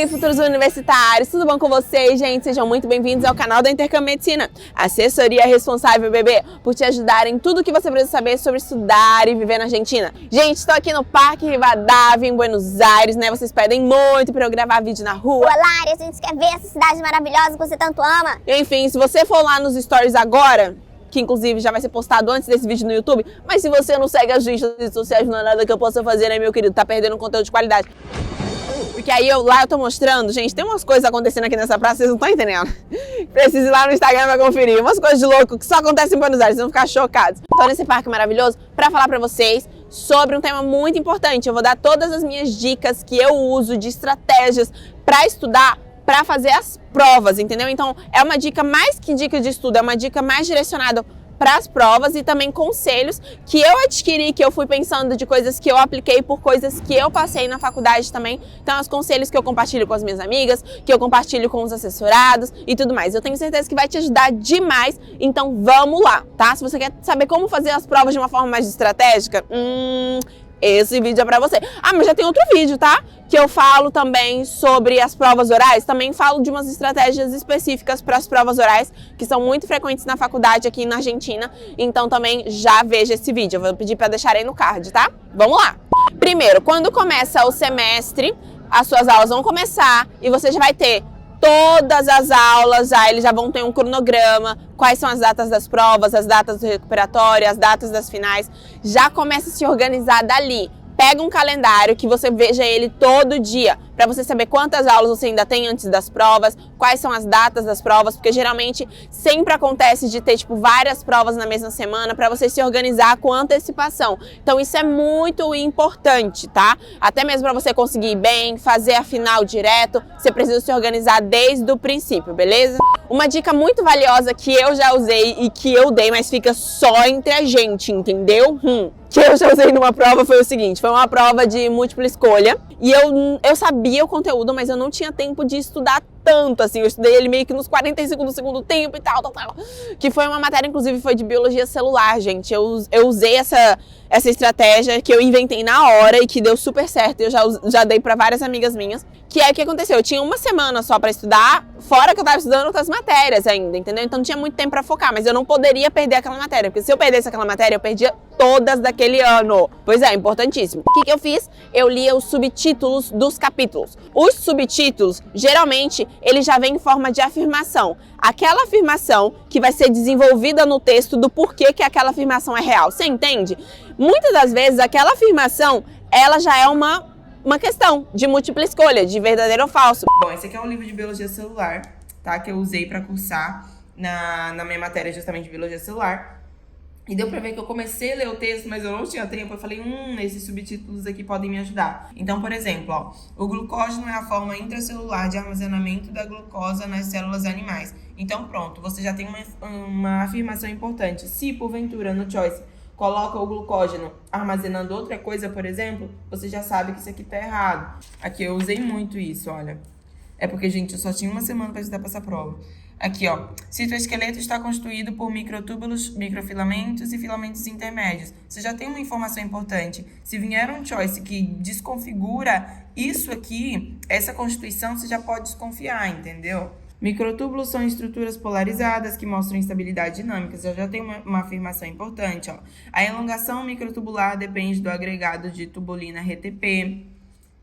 aí, futuros universitários, tudo bom com vocês, gente? Sejam muito bem-vindos ao canal da Intercâmbio Medicina, assessoria responsável, bebê, por te ajudar em tudo que você precisa saber sobre estudar e viver na Argentina. Gente, estou aqui no Parque Rivadavia, em Buenos Aires, né? Vocês pedem muito para eu gravar vídeo na rua. Lari, a gente quer ver essa cidade maravilhosa que você tanto ama. Enfim, se você for lá nos stories agora, que inclusive já vai ser postado antes desse vídeo no YouTube, mas se você não segue as redes sociais, não há nada que eu possa fazer, né, meu querido? Tá perdendo conteúdo de qualidade. Porque aí lá eu tô mostrando, gente, tem umas coisas acontecendo aqui nessa praça, vocês não estão entendendo. Precisa ir lá no Instagram pra conferir. Umas coisas de louco que só acontecem em Buenos Aires, vocês vão ficar chocados. Tô nesse parque maravilhoso pra falar pra vocês sobre um tema muito importante. Eu vou dar todas as minhas dicas que eu uso de estratégias pra estudar, pra fazer as provas, entendeu? Então, é uma dica mais que dica de estudo, é uma dica mais direcionada para as provas e também conselhos que eu adquiri, que eu fui pensando de coisas que eu apliquei por coisas que eu passei na faculdade também. Então, os conselhos que eu compartilho com as minhas amigas, que eu compartilho com os assessorados e tudo mais. Eu tenho certeza que vai te ajudar demais, então vamos lá, tá? Se você quer saber como fazer as provas de uma forma mais estratégica, esse vídeo é pra você. Ah, mas já tem outro vídeo, tá? Que eu falo também sobre as provas orais. Também falo de umas estratégias específicas para as provas orais, que são muito frequentes na faculdade aqui na Argentina. Então também já veja esse vídeo. Eu vou pedir pra deixar aí no card, tá? Vamos lá! Primeiro, quando começa o semestre, as suas aulas vão começar e você já vai ter todas as aulas, eles já vão ter um cronograma, quais são as datas das provas, as datas do recuperatório, as datas das finais. Já começa a se organizar dali. Pega um calendário que você veja ele todo dia, para você saber quantas aulas você ainda tem antes das provas, quais são as datas das provas, porque geralmente sempre acontece de ter tipo várias provas na mesma semana, para você se organizar com antecipação. Então isso é muito importante, tá? Até mesmo para você conseguir ir bem, fazer a final direto, você precisa se organizar desde o princípio, beleza? Uma dica muito valiosa que eu já usei e que eu dei, mas fica só entre a gente, entendeu? Que eu já usei numa prova foi o seguinte, foi uma prova de múltipla escolha e eu sabia o conteúdo, mas eu não tinha tempo de estudar tanto, assim, eu estudei ele meio que nos 45 do segundo tempo e tal, que foi uma matéria, inclusive, foi de biologia celular, gente. Eu usei essa estratégia que eu inventei na hora e que deu super certo, eu já dei pra várias amigas minhas, que é o que aconteceu, eu tinha uma semana só pra estudar, fora que eu tava estudando outras matérias ainda, entendeu? Então não tinha muito tempo pra focar, mas eu não poderia perder aquela matéria, porque se eu perdesse aquela matéria, eu perdia todas daquele ano. Pois é, importantíssimo. O que eu fiz? Eu lia os subtítulos dos capítulos. Os subtítulos, geralmente, ele já vem em forma de afirmação. Aquela afirmação que vai ser desenvolvida no texto do porquê que aquela afirmação é real. Você entende? Muitas das vezes, aquela afirmação, ela já é uma questão de múltipla escolha, de verdadeiro ou falso. Bom, esse aqui é um livro de biologia celular, tá? Que eu usei para cursar na minha matéria justamente de biologia celular. E deu pra ver que eu comecei a ler o texto, mas eu não tinha tempo. Eu falei, esses subtítulos aqui podem me ajudar. Então, por exemplo, ó, o glucógeno é a forma intracelular de armazenamento da glucosa nas células animais. Então, pronto, você já tem uma afirmação importante. Se, porventura, no choice, coloca o glucógeno armazenando outra coisa, por exemplo, você já sabe que isso aqui tá errado. Aqui, eu usei muito isso, olha. É porque, gente, eu só tinha uma semana para estudar para essa prova. Aqui, ó. Citoesqueleto está constituído por microtúbulos, microfilamentos e filamentos intermédios. Você já tem uma informação importante. Se vier um choice que desconfigura isso aqui, essa constituição, você já pode desconfiar, entendeu? Microtúbulos são estruturas polarizadas que mostram instabilidade dinâmica. Você já tem uma afirmação importante, ó. A elongação microtubular depende do agregado de tubulina RTP.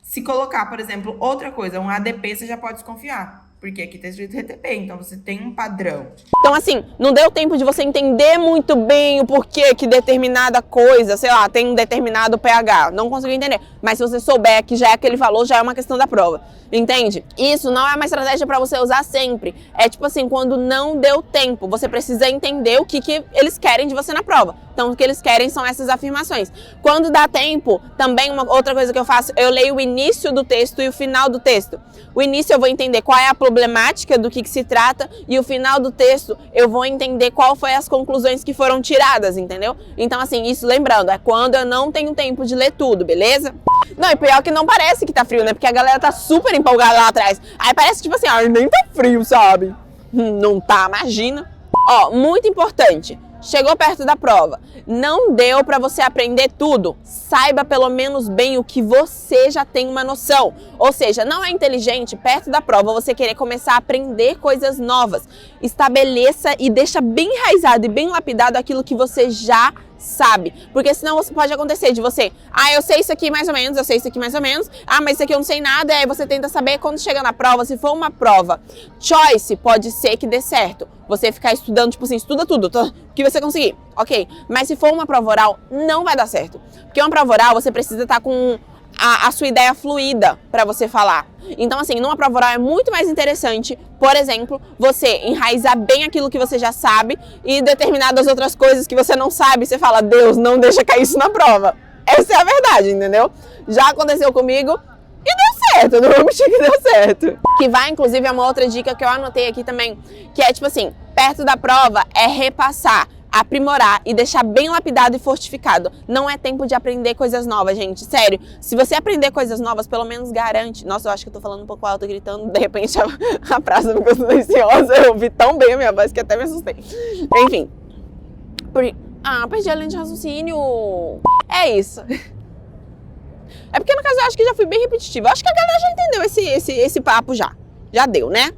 Se colocar, por exemplo, outra coisa, um ADP, você já pode desconfiar. Porque aqui tá escrito RTP, então você tem um padrão. Então, assim, não deu tempo de você entender muito bem o porquê que determinada coisa, sei lá, tem um determinado pH. Não conseguiu entender. Mas se você souber que já é aquele valor, já é uma questão da prova. Entende? Isso não é uma estratégia pra você usar sempre. É tipo assim, quando não deu tempo, você precisa entender o que eles querem de você na prova. Então, o que eles querem são essas afirmações. Quando dá tempo, também uma outra coisa que eu faço, eu leio o início do texto e o final do texto. O início eu vou entender qual é a problemática do que se trata e o final do texto eu vou entender qual foi as conclusões que foram tiradas, entendeu? Então, assim, isso lembrando, é quando eu não tenho tempo de ler tudo, beleza? Não, e pior que não parece que tá frio, né? Porque a galera tá super empolgada lá atrás. Aí parece tipo assim, nem tá frio, sabe? Não tá, imagina. Ó, muito importante. chegou perto da prova, não deu para você aprender tudo, saiba pelo menos bem o que você já tem uma noção. Ou seja, não é inteligente perto da prova você querer começar a aprender coisas novas. Estabeleça e deixa bem enraizado e bem lapidado aquilo que você já sabe, porque senão pode acontecer de você, eu sei isso aqui mais ou menos, eu sei isso aqui mais ou menos, mas isso aqui eu não sei nada, aí você tenta saber, quando chega na prova, se for uma prova choice, pode ser que dê certo, você ficar estudando, tipo assim, estuda tudo, o que você conseguir, ok, mas se for uma prova oral, não vai dar certo, porque uma prova oral, você precisa estar com a sua ideia fluida para você falar. Então, assim, numa prova oral é muito mais interessante, por exemplo, você enraizar bem aquilo que você já sabe e determinadas outras coisas que você não sabe, você fala, Deus, não deixa cair isso na prova. Essa é a verdade, entendeu? Já aconteceu comigo e deu certo, não vou mentir que deu certo. Que vai, inclusive, é uma outra dica que eu anotei aqui também, que é, tipo assim, perto da prova é repassar, aprimorar e deixar bem lapidado e fortificado. Não é tempo de aprender coisas novas, gente. Sério, se você aprender coisas novas, pelo menos garante. Nossa, eu acho que eu tô falando um pouco alto, gritando. De repente a praça ficou silenciosa. Eu ouvi tão bem a minha voz que até me assustei. Enfim. Perdi a linha de raciocínio. É isso. É porque, no caso, eu acho que já fui bem repetitiva. Eu acho que a galera já entendeu esse papo já. Já deu, né?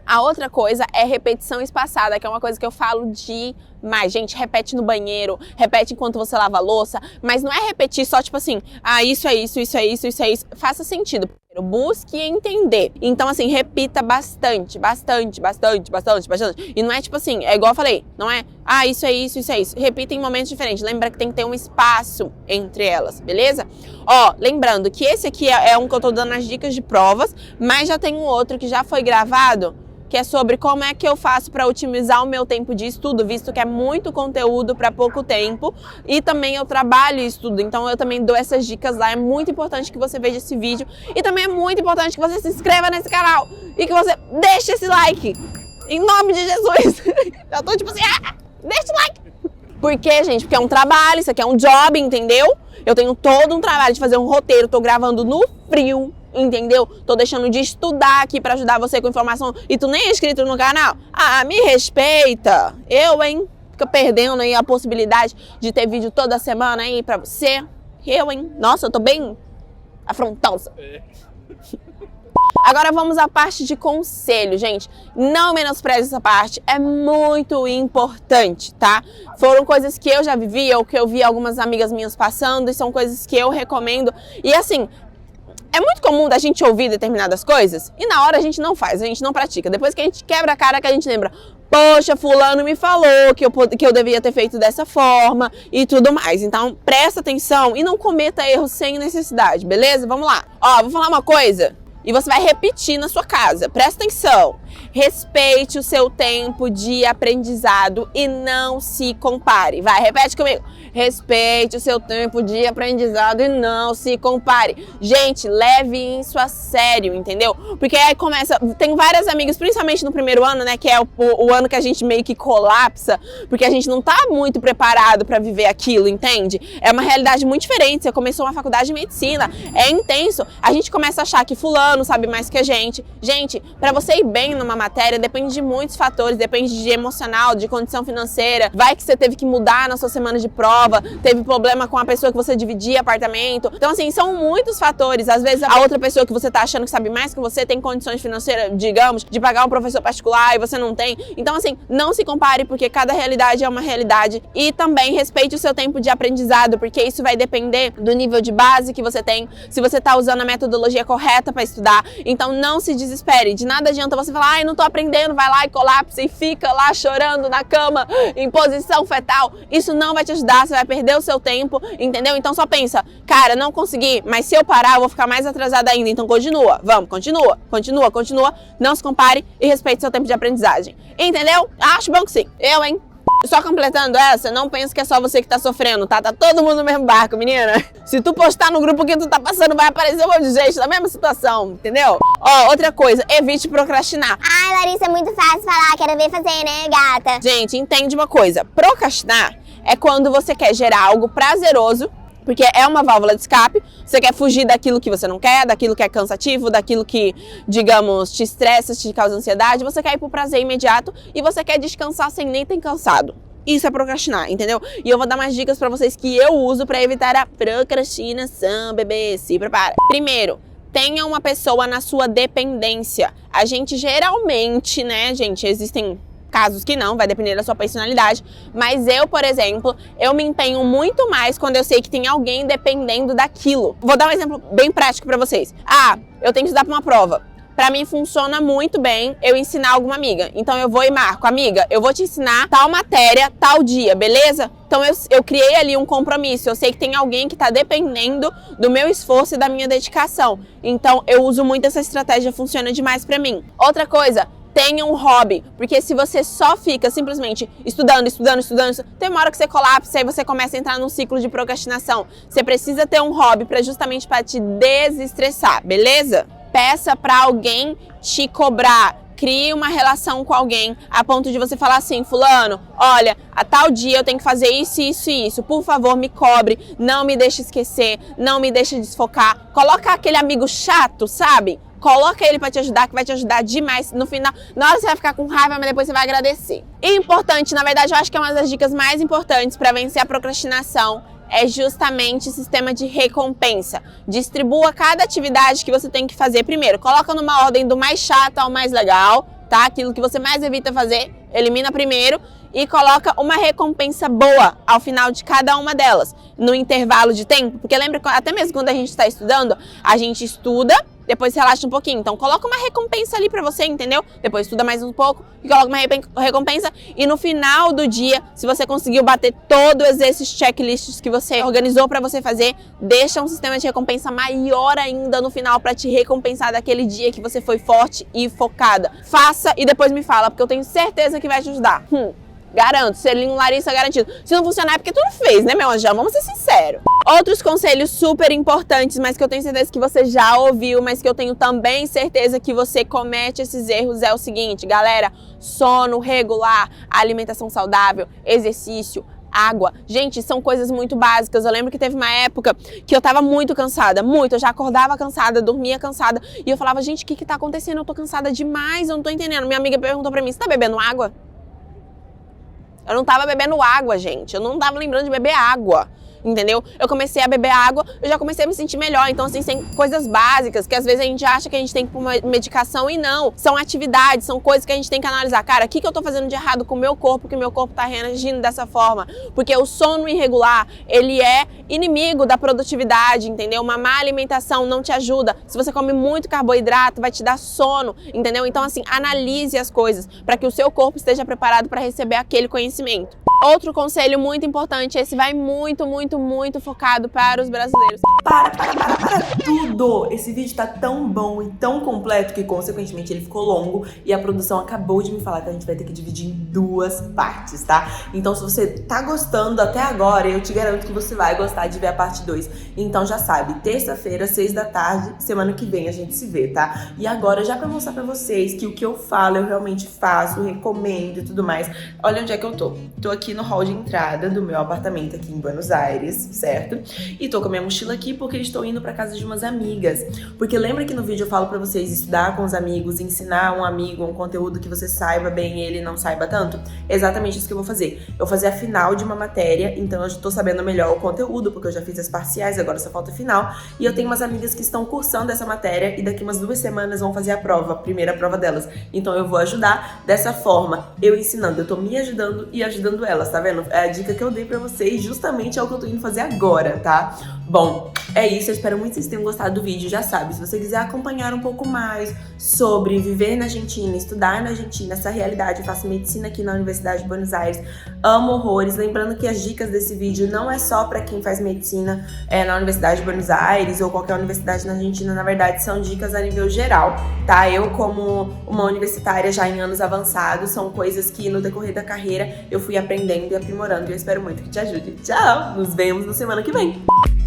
A outra coisa é repetição espaçada, que é uma coisa que eu falo demais. Gente, repete no banheiro, repete enquanto você lava a louça, mas não é repetir só tipo assim, isso é isso, isso é isso, isso é isso. Faça sentido. Busque entender. Então, assim, repita bastante. E não é tipo assim, é igual eu falei, não é, isso é isso, isso é isso. Repita em momentos diferentes. Lembra que tem que ter um espaço entre elas, beleza? Lembrando que esse aqui é um que eu tô dando as dicas de provas, mas já tem um outro que já foi gravado, que é sobre como é que eu faço para otimizar o meu tempo de estudo, visto que é muito conteúdo para pouco tempo, e também eu trabalho e estudo, então eu também dou essas dicas lá. É muito importante que você veja esse vídeo, e também é muito importante que você se inscreva nesse canal, e que você deixe esse like, em nome de Jesus. Já tô tipo assim, deixa o like. Por quê, gente? Porque é um trabalho, isso aqui é um job, entendeu? Eu tenho todo um trabalho de fazer um roteiro, tô gravando no frio, entendeu? Tô deixando de estudar aqui pra ajudar você com informação e tu nem é inscrito no canal? Me respeita. Fica perdendo aí a possibilidade de ter vídeo toda semana aí pra você. Nossa, eu tô bem afrontosa. Agora vamos à parte de conselho, gente. Não menospreze essa parte, é muito importante, tá? Foram coisas que eu já vivi, ou que eu vi algumas amigas minhas passando, e são coisas que eu recomendo. E assim, é muito comum da gente ouvir determinadas coisas e na hora a gente não faz, a gente não pratica. Depois que a gente quebra a cara, que a gente lembra, poxa, fulano me falou que eu devia ter feito dessa forma e tudo mais. Então, presta atenção e não cometa erros sem necessidade, beleza? Vamos lá. Vou falar uma coisa e você vai repetir na sua casa. Presta atenção. Respeite o seu tempo de aprendizado e não se compare. Vai, repete comigo. Respeite o seu tempo de aprendizado e não se compare. Gente, leve isso a sério, entendeu? Porque aí começa... Tem várias amigas, principalmente no primeiro ano, né? Que é o ano que a gente meio que colapsa, porque a gente não tá muito preparado pra viver aquilo, entende? É uma realidade muito diferente. Você começou uma faculdade de medicina, é intenso. A gente começa a achar que fulano sabe mais que a gente. Gente, pra você ir bem numa matéria, depende de muitos fatores, depende de emocional, de condição financeira. Vai que você teve que mudar na sua semana de prova, teve problema com a pessoa que você dividia apartamento. Então, assim, são muitos fatores. Às vezes, a outra pessoa que você tá achando que sabe mais que você tem condições financeiras, digamos, de pagar um professor particular e você não tem. Então, assim, não se compare, porque cada realidade é uma realidade. E também respeite o seu tempo de aprendizado, porque isso vai depender do nível de base que você tem, se você tá usando a metodologia correta para estudar. Então, não se desespere. De nada adianta você falar, não tô aprendendo, vai lá e colapsa e fica lá chorando na cama, em posição fetal. Isso não vai te ajudar, você vai perder o seu tempo, entendeu? Então só pensa, cara, não consegui, mas se eu parar eu vou ficar mais atrasada ainda, então continua, vamos, continua, não se compare e respeite seu tempo de aprendizagem, entendeu? Acho bom que sim, Só completando essa, não pense que é só você que tá sofrendo, tá? Tá todo mundo no mesmo barco, menina. Se tu postar no grupo que tu tá passando, vai aparecer um monte de gente na mesma situação, entendeu? Outra coisa, evite procrastinar. Larissa, é muito fácil falar, quero ver fazer, né, gata? Gente, entende uma coisa, procrastinar é quando você quer gerar algo prazeroso, porque é uma válvula de escape, você quer fugir daquilo que você não quer, daquilo que é cansativo, daquilo que, digamos, te estressa, te causa ansiedade, você quer ir pro prazer imediato e você quer descansar sem nem ter cansado. Isso é procrastinar, entendeu? E eu vou dar umas dicas pra vocês que eu uso pra evitar a procrastinação, bebê. Se prepara. Primeiro, tenha uma pessoa na sua dependência. A gente geralmente, né, gente, existem casos que não, vai depender da sua personalidade, mas eu, por exemplo, eu me empenho muito mais quando eu sei que tem alguém dependendo daquilo. Vou dar um exemplo bem prático pra vocês. Eu tenho que estudar pra uma prova. Pra mim funciona muito bem eu ensinar alguma amiga. Então eu vou e marco, amiga, eu vou te ensinar tal matéria, tal dia, beleza? Então eu criei ali um compromisso. Eu sei que tem alguém que tá dependendo do meu esforço e da minha dedicação. Então eu uso muito essa estratégia, funciona demais pra mim. Outra coisa, tenha um hobby, porque se você só fica simplesmente estudando, tem uma hora que você colapsa e aí você começa a entrar num ciclo de procrastinação. Você precisa ter um hobby justamente para te desestressar, beleza? Peça para alguém te cobrar. Crie uma relação com alguém a ponto de você falar assim, fulano, olha, a tal dia eu tenho que fazer isso, isso e isso. Por favor, me cobre, não me deixe esquecer, não me deixe desfocar. Coloca aquele amigo chato, sabe? Coloca ele pra te ajudar, que vai te ajudar demais. No final, na hora você vai ficar com raiva, mas depois você vai agradecer. E importante, na verdade, eu acho que é uma das dicas mais importantes pra vencer a procrastinação é justamente o sistema de recompensa. Distribua cada atividade que você tem que fazer primeiro. Coloca numa ordem do mais chato ao mais legal, tá? Aquilo que você mais evita fazer, elimina primeiro. E coloca uma recompensa boa ao final de cada uma delas, no intervalo de tempo. Porque lembra, até mesmo quando a gente está estudando, a gente estuda, depois relaxa um pouquinho. Então coloca uma recompensa ali pra você, entendeu? Depois estuda mais um pouco e coloca uma recompensa. E no final do dia, se você conseguiu bater todos esses checklists que você organizou pra você fazer, deixa um sistema de recompensa maior ainda no final pra te recompensar daquele dia que você foi forte e focada. Faça e depois me fala, porque eu tenho certeza que vai te ajudar. Garanto, selinho Larissa garantido. Se não funcionar é porque tu não fez, né, meu anjão? Vamos ser sinceros. Outros conselhos super importantes, mas que eu tenho certeza que você já ouviu, mas que eu tenho também certeza que você comete esses erros, é o seguinte, galera: sono regular, alimentação saudável, exercício, água. Gente, são coisas muito básicas. Eu lembro que teve uma época que eu tava muito cansada, muito. Eu já acordava cansada, dormia cansada. E eu falava, gente, o que tá acontecendo? Eu tô cansada demais, eu não tô entendendo. Minha amiga perguntou pra mim, você tá bebendo água? Eu não tava bebendo água, gente. Eu não tava lembrando de beber água. Entendeu? Eu comecei a beber água, eu já comecei a me sentir melhor. Então, assim, tem coisas básicas que às vezes a gente acha que a gente tem que ir pra uma medicação e não. São atividades, são coisas que a gente tem que analisar. Cara, o que eu tô fazendo de errado com o meu corpo, que o meu corpo tá reagindo dessa forma? Porque o sono irregular, ele é inimigo da produtividade, entendeu? Uma má alimentação não te ajuda. Se você come muito carboidrato, vai te dar sono, entendeu? Então, assim, analise as coisas para que o seu corpo esteja preparado para receber aquele conhecimento. Outro conselho muito importante, esse vai muito focado para os brasileiros. Para tudo! Esse vídeo tá tão bom e tão completo que, consequentemente, ele ficou longo e a produção acabou de me falar que a gente vai ter que dividir em 2 partes, tá? Então, se você tá gostando até agora, eu te garanto que você vai gostar de ver a parte 2. Então, já sabe, terça-feira, 6 da tarde, semana que vem a gente se vê, tá? E agora, já pra mostrar pra vocês que o que eu falo, eu realmente faço, recomendo e tudo mais, olha onde é que eu tô. Tô aqui no hall de entrada do meu apartamento aqui em Buenos Aires, certo? E tô com a minha mochila aqui porque estou indo pra casa de umas amigas. Porque lembra que no vídeo eu falo pra vocês estudar com os amigos, ensinar um amigo um conteúdo que você saiba bem e ele não saiba tanto? É exatamente isso que eu vou fazer. Eu vou fazer a final de uma matéria, então eu já tô sabendo melhor o conteúdo, porque eu já fiz as parciais, agora só falta a final. E eu tenho umas amigas que estão cursando essa matéria e daqui umas 2 semanas vão fazer a prova, a primeira prova delas. Então eu vou ajudar dessa forma, eu ensinando, eu tô me ajudando e ajudando elas, tá vendo? É a dica que eu dei pra vocês, justamente é o que eu tô indo fazer agora, tá? Bom, é isso, eu espero muito que vocês tenham gostado do vídeo, já sabe, se você quiser acompanhar um pouco mais sobre viver na Argentina, estudar na Argentina, essa realidade, eu faço medicina aqui na Universidade de Buenos Aires, amo horrores, lembrando que as dicas desse vídeo não é só pra quem faz medicina na Universidade de Buenos Aires ou qualquer universidade na Argentina, na verdade são dicas a nível geral, tá? Eu, como uma universitária já em anos avançados, são coisas que no decorrer da carreira eu fui aprendendo e aprimorando e eu espero muito que te ajude. Tchau! Nos vemos na semana que vem!